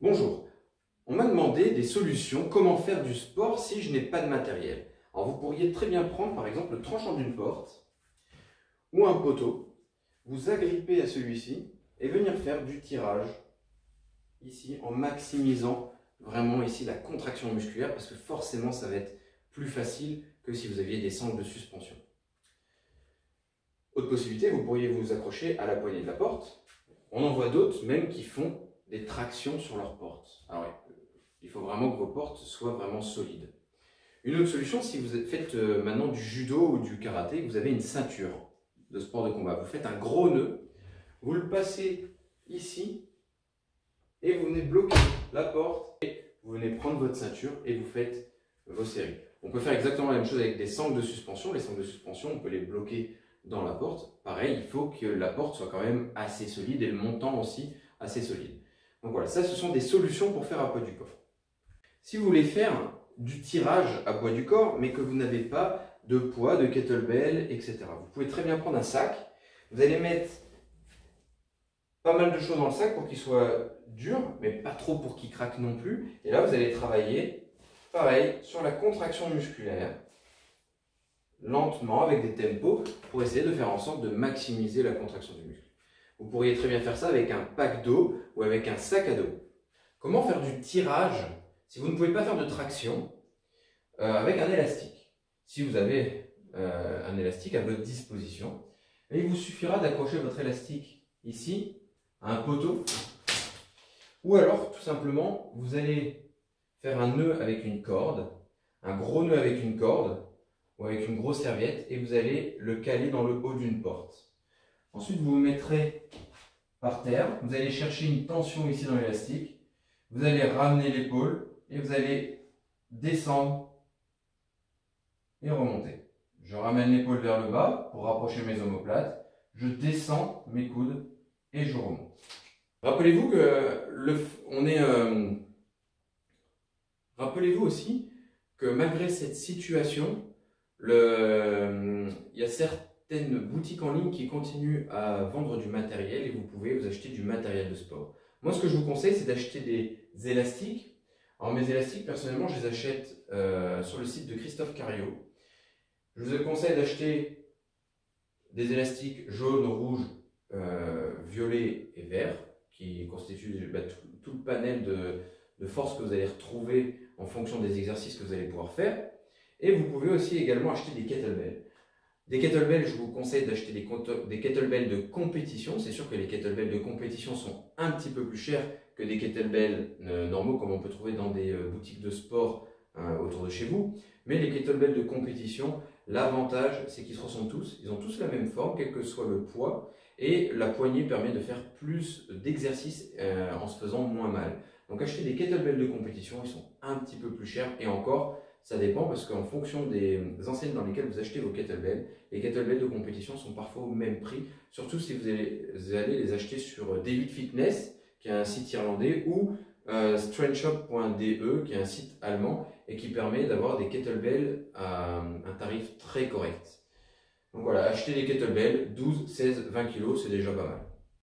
Bonjour, on m'a demandé des solutions, comment faire du sport si je n'ai pas de matériel. Alors vous pourriez très bien prendre par exemple le tranchant d'une porte ou un poteau, vous agripper à celui-ci et venir faire du tirage ici en maximisant vraiment ici la contraction musculaire parce que forcément ça va être plus facile que si vous aviez des sangles de suspension. Autre possibilité, vous pourriez vous accrocher à la poignée de la porte. On en voit d'autres même qui font des tractions sur leur porte. Alors, il faut vraiment que vos portes soient vraiment solides. Une autre solution, si vous faites maintenant du judo ou du karaté, vous avez une ceinture de sport de combat. Vous faites un gros nœud, vous le passez ici et vous venez bloquer la porte et vous venez prendre votre ceinture et vous faites vos séries. On peut faire exactement la même chose avec des sangles de suspension. Les sangles de suspension, on peut les bloquer dans la porte. Pareil, il faut que la porte soit quand même assez solide et le montant aussi assez solide. Donc voilà, ça ce sont des solutions pour faire à poids du corps. Si vous voulez faire du tirage à poids du corps, mais que vous n'avez pas de poids, de kettlebell, etc. Vous pouvez très bien prendre un sac, vous allez mettre pas mal de choses dans le sac pour qu'il soit dur, mais pas trop pour qu'il craque non plus. Et là, vous allez travailler, pareil, sur la contraction musculaire, lentement, avec des tempos, pour essayer de faire en sorte de maximiser la contraction du muscle. Vous pourriez très bien faire ça avec un pack d'eau ou avec un sac à dos. Comment faire du tirage si vous ne pouvez pas faire de traction avec un élastique? Si vous avez un élastique à votre disposition, il vous suffira d'accrocher votre élastique ici à un poteau, ou alors tout simplement vous allez faire un nœud avec une corde, un gros nœud avec une corde ou avec une grosse serviette et vous allez le caler dans le haut d'une porte. Ensuite, vous vous mettrez par terre, vous allez chercher une tension ici dans l'élastique, vous allez ramener l'épaule et vous allez descendre et remonter. Je ramène l'épaule vers le bas pour rapprocher mes omoplates, je descends mes coudes et je remonte. Rappelez-vous que rappelez-vous aussi que malgré cette situation, il y a certaines boutiques en ligne qui continuent à vendre du matériel et vous pouvez vous acheter du matériel de sport. Moi, ce que je vous conseille, c'est d'acheter des élastiques. Alors, mes élastiques, personnellement, je les achète sur le site de Christophe Cario. Je vous conseille d'acheter des élastiques jaunes, rouges, violets et verts qui constituent tout le panel de force que vous allez retrouver en fonction des exercices que vous allez pouvoir faire. Et vous pouvez aussi également acheter des kettlebells. Des kettlebells, je vous conseille d'acheter des kettlebells de compétition. C'est sûr que les kettlebells de compétition sont un petit peu plus chers que des kettlebells normaux comme on peut trouver dans des boutiques de sport autour de chez vous. Mais les kettlebells de compétition, l'avantage c'est qu'ils se ressemblent tous. Ils ont tous la même forme, quel que soit le poids. Et la poignée permet de faire plus d'exercices en se faisant moins mal. Donc acheter des kettlebells de compétition, ils sont un petit peu plus chers et encore, ça dépend parce qu'en fonction des enseignes dans lesquelles vous achetez vos kettlebells, les kettlebells de compétition sont parfois au même prix, surtout si vous allez les acheter sur David Fitness, qui est un site irlandais, ou strengthshop.de, qui est un site allemand et qui permet d'avoir des kettlebells à un tarif très correct. Donc voilà, acheter des kettlebells, 12, 16, 20 kg, c'est déjà pas mal.